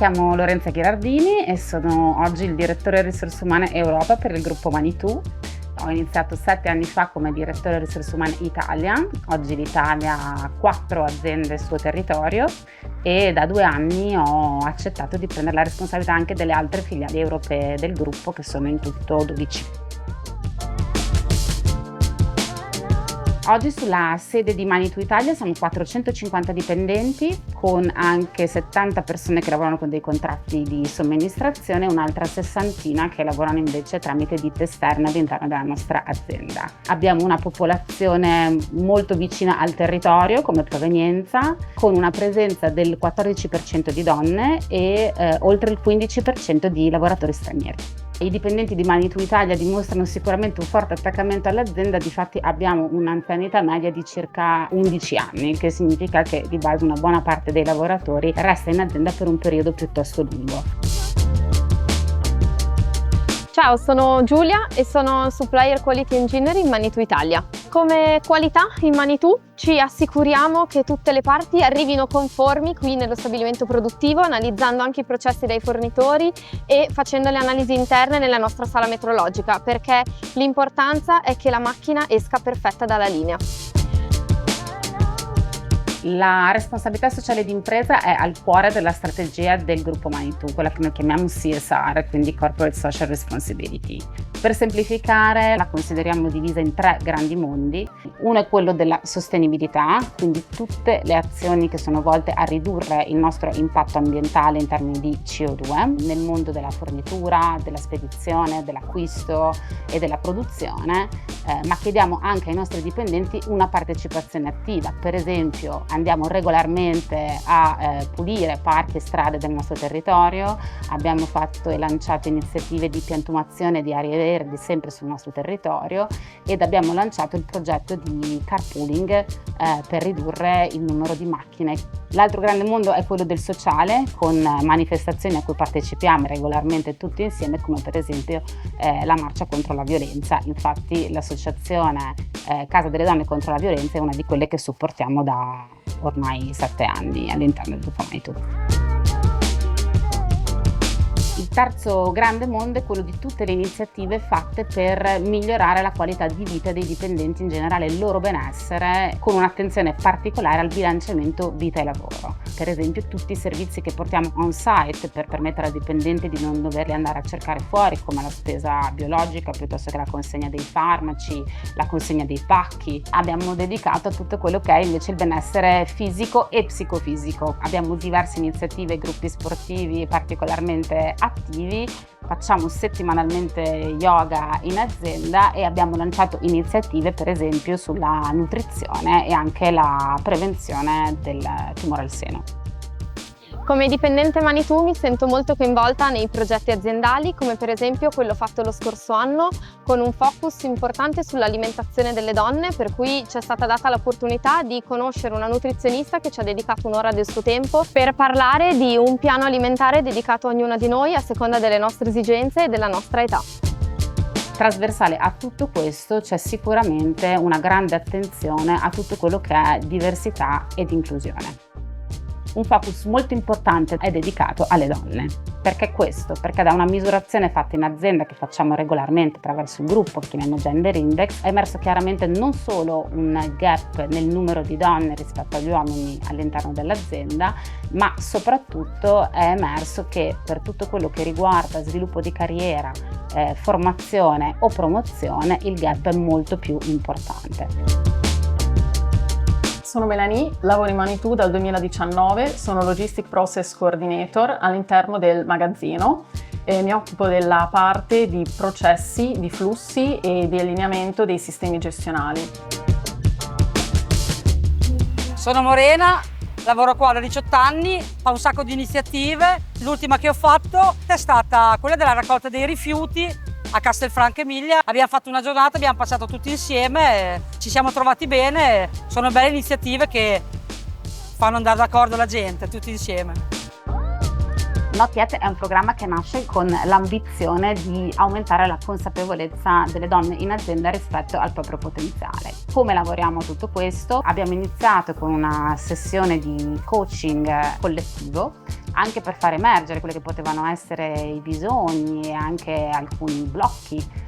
chiamo Lorenza Ghirardini e sono oggi il direttore risorse umane Europa per il gruppo Manitou. Ho iniziato 7 anni fa come direttore risorse umane Italia. Oggi l'Italia ha 4 aziende sul suo territorio e da 2 anni ho accettato di prendere la responsabilità anche delle altre filiali europee del gruppo, che sono in tutto 12. Oggi sulla sede di Manitou Italia siamo 450 dipendenti, con anche 70 persone che lavorano con dei contratti di somministrazione e un'altra sessantina che lavorano invece tramite ditte esterne all'interno della nostra azienda. Abbiamo una popolazione molto vicina al territorio come provenienza, con una presenza del 14% di donne e oltre il 15% di lavoratori stranieri. I dipendenti di Manitou Italia dimostrano sicuramente un forte attaccamento all'azienda. Difatti abbiamo un'anzianità media di circa 11 anni, che significa che di base una buona parte dei lavoratori resta in azienda per un periodo piuttosto lungo. Ciao, sono Giulia e sono Supplier Quality Engineer in Manitou Italia. Come qualità in Manitou ci assicuriamo che tutte le parti arrivino conformi qui nello stabilimento produttivo, analizzando anche i processi dai fornitori e facendo le analisi interne nella nostra sala metrologica, perché l'importanza è che la macchina esca perfetta dalla linea. La responsabilità sociale d'impresa è al cuore della strategia del gruppo Manitou, quella che noi chiamiamo CSR, quindi Corporate Social Responsibility. Per semplificare la consideriamo divisa in 3 grandi mondi. Uno è quello della sostenibilità, quindi tutte le azioni che sono volte a ridurre il nostro impatto ambientale in termini di CO2 nel mondo della fornitura, della spedizione, dell'acquisto e della produzione, ma chiediamo anche ai nostri dipendenti una partecipazione attiva. Per esempio, andiamo regolarmente a pulire parchi e strade del nostro territorio, abbiamo fatto e lanciato iniziative di piantumazione di aree verdi sempre sul nostro territorio ed abbiamo lanciato il progetto di carpooling per ridurre il numero di macchine. L'altro grande mondo è quello del sociale, con manifestazioni a cui partecipiamo regolarmente tutti insieme, come per esempio la marcia contro la violenza. Infatti l'associazione Casa delle Donne contro la Violenza è una di quelle che supportiamo da ormai 7 anni all'interno del gruppo Manitou. Il terzo grande mondo è quello di tutte le iniziative fatte per migliorare la qualità di vita dei dipendenti, in generale il loro benessere, con un'attenzione particolare al bilanciamento vita e lavoro. Per esempio tutti i servizi che portiamo on site per permettere ai dipendenti di non doverli andare a cercare fuori, come la spesa biologica piuttosto che la consegna dei farmaci, la consegna dei pacchi. Abbiamo dedicato a tutto quello che è invece il benessere fisico e psicofisico. Abbiamo diverse iniziative, gruppi sportivi particolarmente attivi, facciamo settimanalmente yoga in azienda e abbiamo lanciato iniziative per esempio sulla nutrizione e anche la prevenzione del tumore al seno. Come dipendente Manitou mi sento molto coinvolta nei progetti aziendali, come per esempio quello fatto lo scorso anno con un focus importante sull'alimentazione delle donne, per cui ci è stata data l'opportunità di conoscere una nutrizionista che ci ha dedicato un'ora del suo tempo per parlare di un piano alimentare dedicato a ognuna di noi a seconda delle nostre esigenze e della nostra età. Trasversale a tutto questo c'è sicuramente una grande attenzione a tutto quello che è diversità ed inclusione. Un focus molto importante è dedicato alle donne. Perché questo? Perché da una misurazione fatta in azienda che facciamo regolarmente attraverso il gruppo che chiamiamo Gender Index è emerso chiaramente non solo un gap nel numero di donne rispetto agli uomini all'interno dell'azienda, ma soprattutto è emerso che per tutto quello che riguarda sviluppo di carriera, formazione o promozione, il gap è molto più importante. Sono Melanie, lavoro in Manitou dal 2019, sono Logistic Process Coordinator all'interno del magazzino e mi occupo della parte di processi, di flussi e di allineamento dei sistemi gestionali. Sono Morena, lavoro qua da 18 anni, ho un sacco di iniziative. L'ultima che ho fatto è stata quella della raccolta dei rifiuti a Castelfranco Emilia. Abbiamo fatto una giornata, abbiamo passato tutti insieme, ci siamo trovati bene, sono belle iniziative che fanno andare d'accordo la gente, tutti insieme. Not Yet è un programma che nasce con l'ambizione di aumentare la consapevolezza delle donne in azienda rispetto al proprio potenziale. Come lavoriamo a tutto questo? Abbiamo iniziato con una sessione di coaching collettivo anche per far emergere quelli che potevano essere i bisogni e anche alcuni blocchi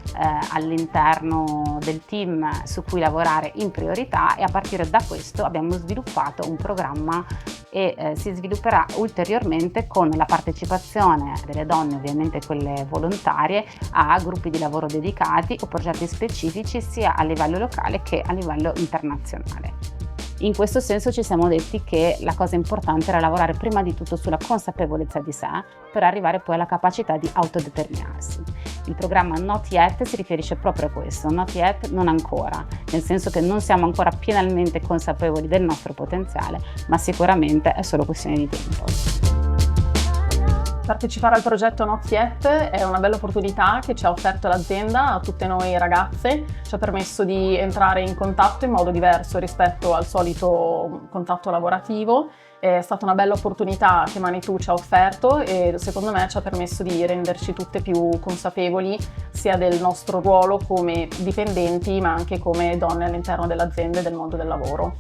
all'interno del team su cui lavorare in priorità, e a partire da questo abbiamo sviluppato un programma e si svilupperà ulteriormente con la partecipazione delle donne, ovviamente quelle volontarie, a gruppi di lavoro dedicati o progetti specifici sia a livello locale che a livello internazionale. In questo senso ci siamo detti che la cosa importante era lavorare prima di tutto sulla consapevolezza di sé per arrivare poi alla capacità di autodeterminarsi. Il programma Not Yet si riferisce proprio a questo, Not Yet, non ancora, nel senso che non siamo ancora pienamente consapevoli del nostro potenziale, ma sicuramente è solo questione di tempo. Partecipare al progetto Not Yet è una bella opportunità che ci ha offerto l'azienda a tutte noi ragazze, ci ha permesso di entrare in contatto in modo diverso rispetto al solito contatto lavorativo. È stata una bella opportunità che Manitou ci ha offerto e secondo me ci ha permesso di renderci tutte più consapevoli sia del nostro ruolo come dipendenti ma anche come donne all'interno dell'azienda e del mondo del lavoro.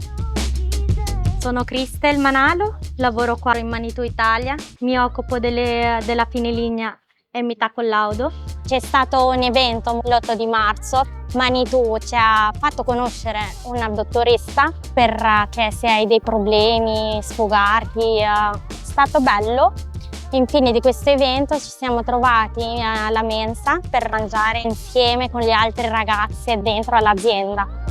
Sono Cristel Manalo, lavoro qua in Manitou Italia, mi occupo della fine linea e metà collaudo. C'è stato un evento l'8 di marzo, Manitou ci ha fatto conoscere una dottoressa perché se hai dei problemi, sfogarti, è stato bello. Infine di questo evento ci siamo trovati alla mensa per mangiare insieme con le altre ragazze dentro all'azienda.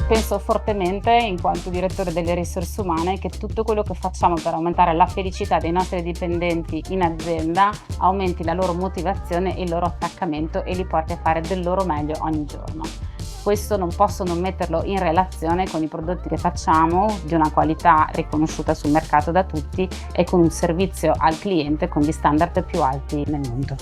Penso fortemente, in quanto direttore delle risorse umane, che tutto quello che facciamo per aumentare la felicità dei nostri dipendenti in azienda aumenti la loro motivazione e il loro attaccamento e li porti a fare del loro meglio ogni giorno. Questo non posso non metterlo in relazione con i prodotti che facciamo, di una qualità riconosciuta sul mercato da tutti e con un servizio al cliente con gli standard più alti nel mondo.